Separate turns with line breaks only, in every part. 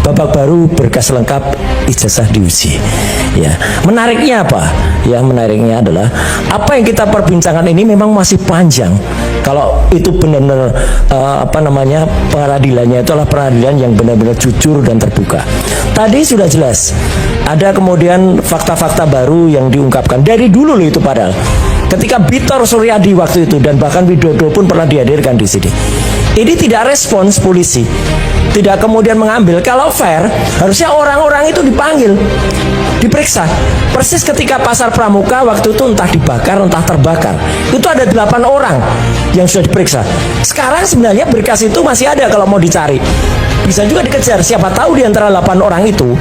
babak baru berkas lengkap ijazah diuji. Ya, menariknya apa? Ya, menariknya adalah apa yang kita perbincangkan ini memang masih panjang. Kalau itu benar-benar pengadilannya itu adalah pengadilan yang benar-benar jujur dan terbuka. Tadi sudah jelas. Ada kemudian fakta-fakta baru yang diungkapkan dari dulu loh itu padahal. Ketika Bitor Suryadi waktu itu dan bahkan Widodo pun pernah dihadirkan di sini. Ini tidak respons polisi, tidak kemudian mengambil. Kalau fair, harusnya orang-orang itu dipanggil, diperiksa. Persis ketika Pasar Pramuka waktu itu entah dibakar, entah terbakar. Itu ada 8 orang yang sudah diperiksa. Sekarang sebenarnya berkas itu masih ada kalau mau dicari. Bisa juga dikejar, siapa tahu di antara 8 orang itu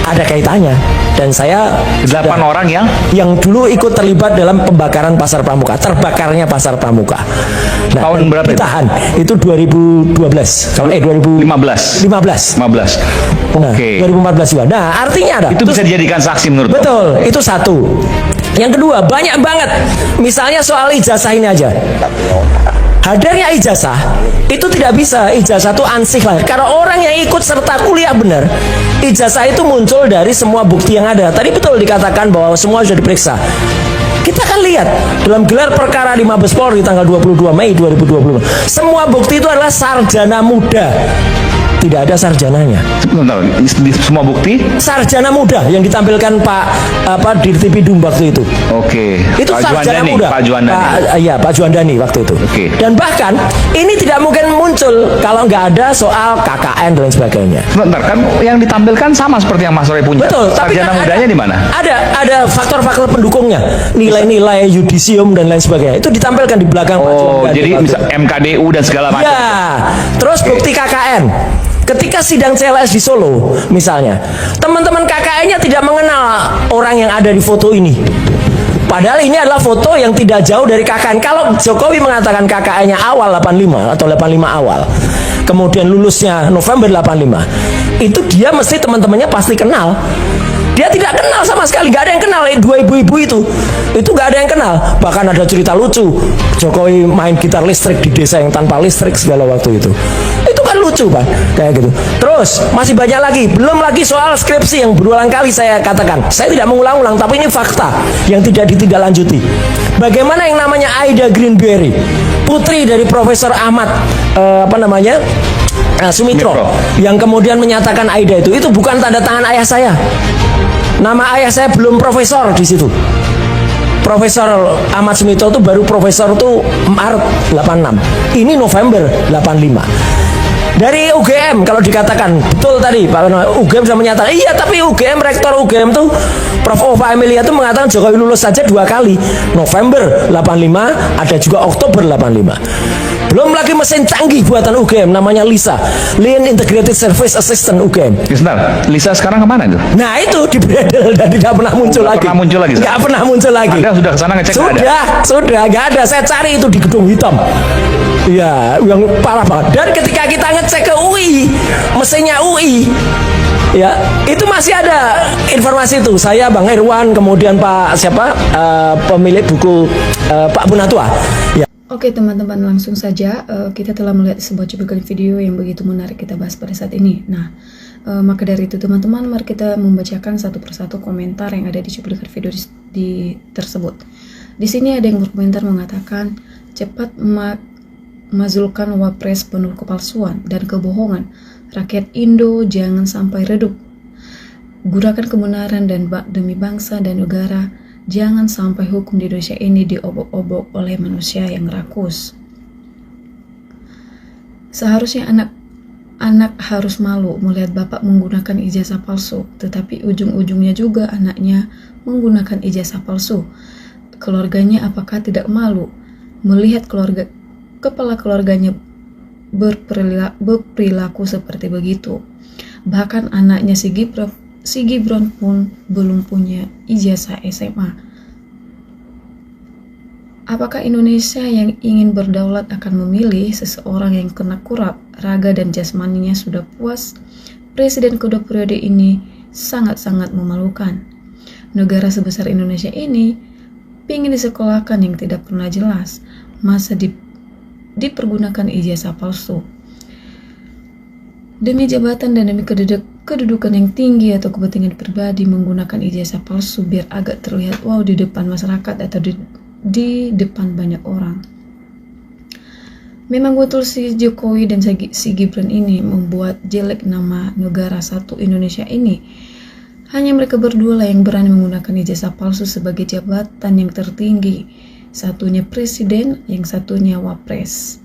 ada kaitannya. Dan saya
8 orang
yang dulu ikut terlibat dalam pembakaran Pasar Pramuka, terbakarnya Pasar Pramuka. Nah,
tahun berapa
ditahan itu 2012
2015.
15. Nah,
Oke.
2014 juga. Nah, artinya ada
Itu bisa dijadikan saksi menurut
betul, itu satu. Yang kedua, banyak banget. Misalnya soal ijazah ini aja. Hadirnya ijazah itu tidak bisa, ijazah itu ansih lah. Karena orang yang ikut serta kuliah benar, ijazah itu muncul dari semua bukti yang ada. Tadi betul dikatakan bahwa semua sudah diperiksa. Kita akan lihat dalam gelar perkara di Mabes Polri tanggal 22 Mei 2020. Semua bukti itu adalah sarjana muda. Tidak ada sarjananya.
Sebentar, di semua bukti
sarjana muda yang ditampilkan Pak Dirtipidum waktu itu.
Oke.
Itu
Pak
sarjana
Juandani,
muda.
Pak Juandani.
Pak Juandani waktu itu.
Oke.
Dan bahkan ini tidak mungkin muncul kalau nggak ada soal KKN dan sebagainya.
Sebentar, kan yang ditampilkan sama seperti yang Mas Roy punya.
Betul, tapi
sarjana
kan
mudanya di mana?
Ada faktor-faktor pendukungnya, nilai-nilai yudisium dan lain sebagainya. Itu ditampilkan di belakang Pak Juandani.
Jadi misal MKDU dan segala macam.
Ya, terus bukti KKN. Ketika sidang CLS di Solo, misalnya, teman-teman KKN-nya tidak mengenal orang yang ada di foto ini. Padahal ini adalah foto yang tidak jauh dari KKN. Kalau Jokowi mengatakan KKN-nya awal 85 atau 85 awal, kemudian lulusnya November 85, itu dia mesti teman-temannya pasti kenal. Dia tidak kenal sama sekali, nggak ada yang kenal dua ibu-ibu itu nggak ada yang kenal. Bahkan ada cerita lucu, Jokowi main gitar listrik di desa yang tanpa listrik segala waktu itu kan lucu Pak, kayak gitu. Terus masih banyak lagi, belum lagi soal skripsi yang berulang kali saya katakan. Saya tidak mengulang-ulang, tapi ini fakta yang tidak ditindaklanjuti. Bagaimana yang namanya Aida Greenberry, putri dari Profesor Ahmad Sumitro, yang kemudian menyatakan Aida itu bukan tanda tangan ayah saya. Nama ayah saya belum profesor di situ. Profesor Ahmad Sumitro itu baru profesor itu Maret 86. Ini November 85. Dari UGM kalau dikatakan betul tadi Pak UGM sudah menyatakan iya, tapi UGM rektor UGM tuh Prof. Ova Emilia tuh mengatakan Jokowi lulus saja 2 kali, November 85, ada juga Oktober 85. Belum lagi mesin canggih buatan UGM namanya LISA, Lean Integrated Service Assistant UGM.
Sebentar, Lisa sekarang kemana itu?
Nah itu dibredel dan tidak pernah muncul lagi.
Pernah muncul lagi?
Nggak pernah muncul lagi.
Anda sudah kesana ngecek?
Sudah nggak ada. Saya cari itu di gedung hitam. Iya, yang parah banget. Dan ketika kita ngecek ke UI, mesinnya UI, ya itu masih ada informasi itu. Saya Bang Irwan, kemudian Pak pemilik buku Pak Punatua. Ya.
Oke teman-teman, langsung saja kita telah melihat sebuah cuplikan video yang begitu menarik kita bahas pada saat ini. Nah, maka dari itu teman-teman, mari kita membacakan satu persatu komentar yang ada di cuplikan video tersebut. Di sini ada yang berkomentar mengatakan, cepat mazulkan wapres penuh kepalsuan dan kebohongan. Rakyat Indo jangan sampai redup. Gunakan kebenaran dan demi bangsa dan negara. Jangan sampai hukum di Indonesia ini diobok-obok oleh manusia yang rakus. Seharusnya anak harus malu melihat bapak menggunakan ijazah palsu, tetapi ujung-ujungnya juga anaknya menggunakan ijazah palsu. Keluarganya apakah tidak malu melihat kepala keluarganya berperilaku seperti begitu? Bahkan anaknya si Gibran pun belum punya ijazah SMA. Apakah Indonesia yang ingin berdaulat akan memilih seseorang yang kena kurap, raga dan jasmaninya sudah puas? Presiden kedua periode ini sangat-sangat memalukan. Negara sebesar Indonesia ini ingin disekolahkan yang tidak pernah jelas, masa dipergunakan ijazah palsu. Demi jabatan dan demi kedudukan yang tinggi atau kepentingan pribadi menggunakan ijazah palsu biar agak terlihat wow di depan masyarakat atau di depan banyak orang. Memang betul si Jokowi dan si Gibran ini membuat jelek nama negara satu Indonesia ini. Hanya mereka berdua lah yang berani menggunakan ijazah palsu sebagai jabatan yang tertinggi. Satunya presiden, yang satunya wapres.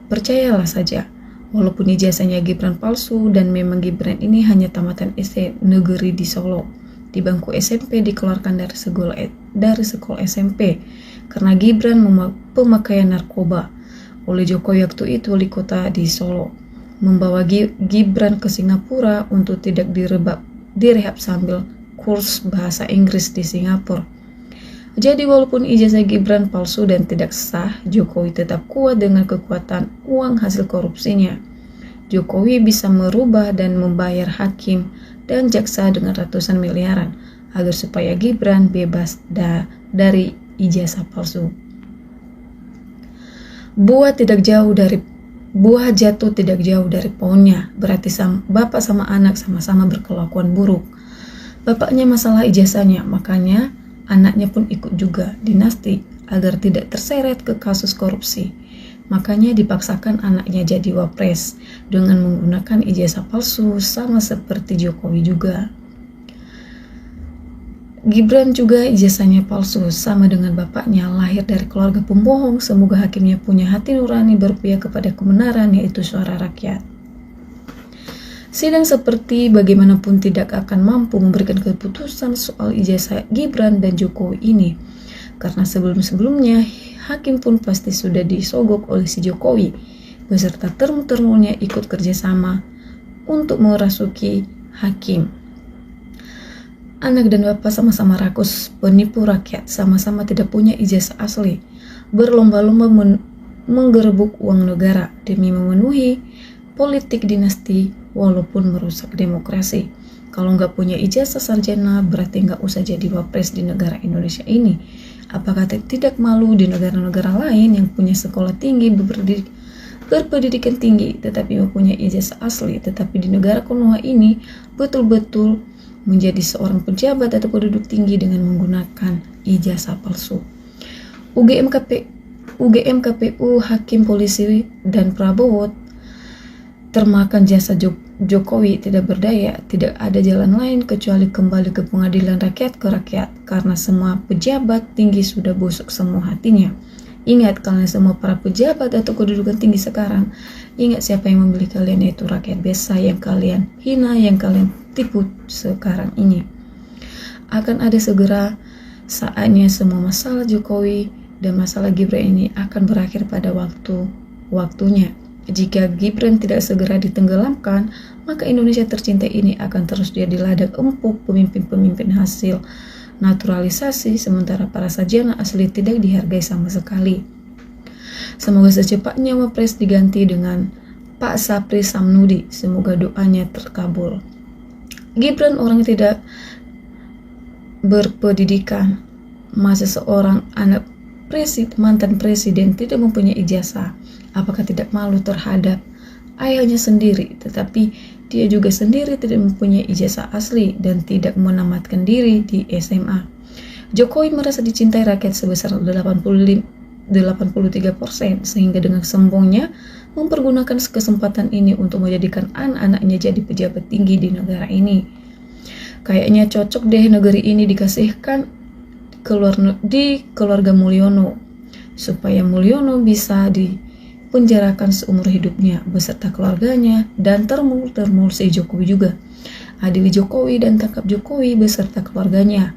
Percayalah saja, walaupun ijazahnya Gibran palsu dan memang Gibran ini hanya tamatan SD negeri di Solo. Di bangku SMP dikeluarkan dari sekolah SMP karena Gibran pemakaian narkoba. Oleh Jokowi waktu itu wali kota di Solo, membawa Gibran ke Singapura untuk tidak direhab sambil kurs bahasa Inggris di Singapura. Jadi walaupun ijazah Gibran palsu dan tidak sah, Jokowi tetap kuat dengan kekuatan uang hasil korupsinya. Jokowi bisa merubah dan membayar hakim dan jaksa dengan ratusan miliaran agar supaya Gibran bebas dari ijazah palsu. Buah jatuh tidak jauh dari pohonnya, berarti bapak sama anak sama-sama berkelakuan buruk. Bapaknya masalah ijazahnya, makanya anaknya pun ikut juga dinasti agar tidak terseret ke kasus korupsi. Makanya dipaksakan anaknya jadi wapres dengan menggunakan ijazah palsu sama seperti Jokowi juga. Gibran juga ijazahnya palsu sama dengan bapaknya, lahir dari keluarga pembohong. Semoga hakimnya punya hati nurani berpihak kepada kebenaran, yaitu suara rakyat. Sidang seperti bagaimanapun tidak akan mampu memberikan keputusan soal ijazah Gibran dan Jokowi ini, karena sebelum-sebelumnya hakim pun pasti sudah disogok oleh si Jokowi beserta termu-termunya ikut kerjasama untuk merasuki hakim. Anak dan bapak sama-sama rakus, penipu rakyat, sama-sama tidak punya ijazah asli, berlomba-lomba menggerebek uang negara demi memenuhi politik dinasti walaupun merusak demokrasi. Kalau nggak punya ijazah sarjana berarti nggak usah jadi wapres di negara Indonesia ini. Apakah tidak malu di negara-negara lain yang punya sekolah tinggi, berpendidikan tinggi, tetapi mempunyai ijazah asli, tetapi di negara Konoha ini betul-betul menjadi seorang pejabat atau penduduk tinggi dengan menggunakan ijazah palsu. UGM KPU, Hakim, Polisi, dan Prabowo termakan jasa Jokowi tidak berdaya. Tidak ada jalan lain kecuali kembali ke pengadilan rakyat ke rakyat, karena semua pejabat tinggi sudah busuk semua hatinya. Ingat kalian semua para pejabat atau kedudukan tinggi sekarang, ingat siapa yang membeli kalian, yaitu rakyat biasa yang kalian hina, yang kalian tipu sekarang ini. Akan ada segera saatnya semua masalah Jokowi dan masalah Gibran ini akan berakhir pada waktunya. Jika Gibran tidak segera ditenggelamkan, maka Indonesia tercinta ini akan terus jadi ladang empuk pemimpin-pemimpin hasil naturalisasi, sementara para sarjana asli tidak dihargai sama sekali. Semoga secepatnya wapres diganti dengan Pak Sapri Samnudi. Semoga doanya terkabul. Gibran orang tidak berpendidikan. Masa seorang anak mantan presiden tidak mempunyai ijazah? Apakah tidak malu terhadap ayahnya sendiri? Tetapi dia juga sendiri tidak mempunyai ijazah asli dan tidak menamatkan diri di SMA. Jokowi merasa dicintai rakyat sebesar 83%, sehingga dengan sombongnya mempergunakan kesempatan ini untuk menjadikan anak-anaknya jadi pejabat tinggi di negara ini. Kayaknya cocok deh negeri ini dikasihkan di keluarga Mulyono, supaya Mulyono bisa dipenjarakan seumur hidupnya beserta keluarganya dan termul si Jokowi juga. Adili Jokowi dan tangkap Jokowi beserta keluarganya.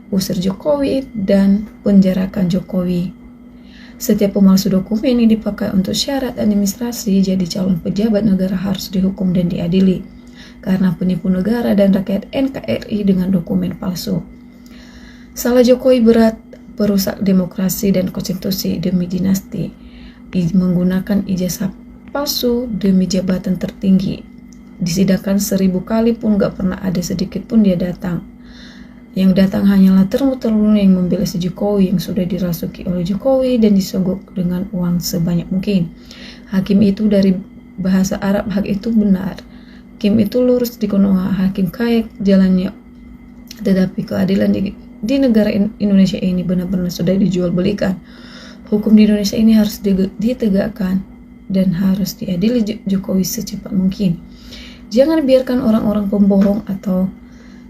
Usir Jokowi dan penjarakan Jokowi. Setiap pemalsu dokumen yang dipakai untuk syarat administrasi jadi calon pejabat negara harus dihukum dan diadili karena penipu negara dan rakyat NKRI dengan dokumen palsu. Salah Jokowi berat, perusak demokrasi dan konstitusi demi dinasti, menggunakan ijazah palsu demi jabatan tertinggi. Disidangkan 1000 kali pun gak pernah ada sedikit pun dia datang. Yang datang hanyalah termu-termu yang membela si Jokowi yang sudah dirasuki oleh Jokowi dan disogok dengan uang sebanyak mungkin. Hakim itu dari bahasa Arab, hak itu benar. hakim itu lurus di konoha, hakim kaya jalannya. Tetapi keadilan di negara Indonesia ini benar-benar sudah dijual belikan. Hukum di Indonesia ini harus ditegakkan dan harus diadili Jokowi secepat mungkin. Jangan biarkan orang-orang pembohong atau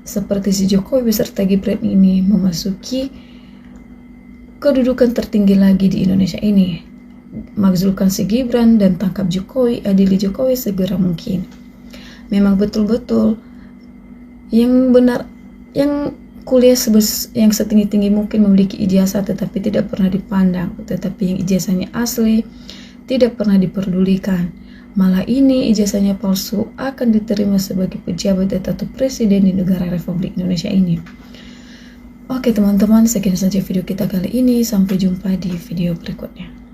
seperti si Jokowi beserta Gibran ini memasuki kedudukan tertinggi lagi di Indonesia ini. Makzulkan si Gibran dan tangkap Jokowi, adili Jokowi segera mungkin. Memang betul-betul yang benar, yang kuliah yang setinggi-tinggi mungkin memiliki ijazah tetapi tidak pernah dipandang, tetapi yang ijazahnya asli tidak pernah diperdulikan. Malah ini ijazahnya palsu akan diterima sebagai pejabat atau presiden di negara Republik Indonesia ini. Oke teman-teman, sekian saja video kita kali ini. Sampai jumpa di video berikutnya.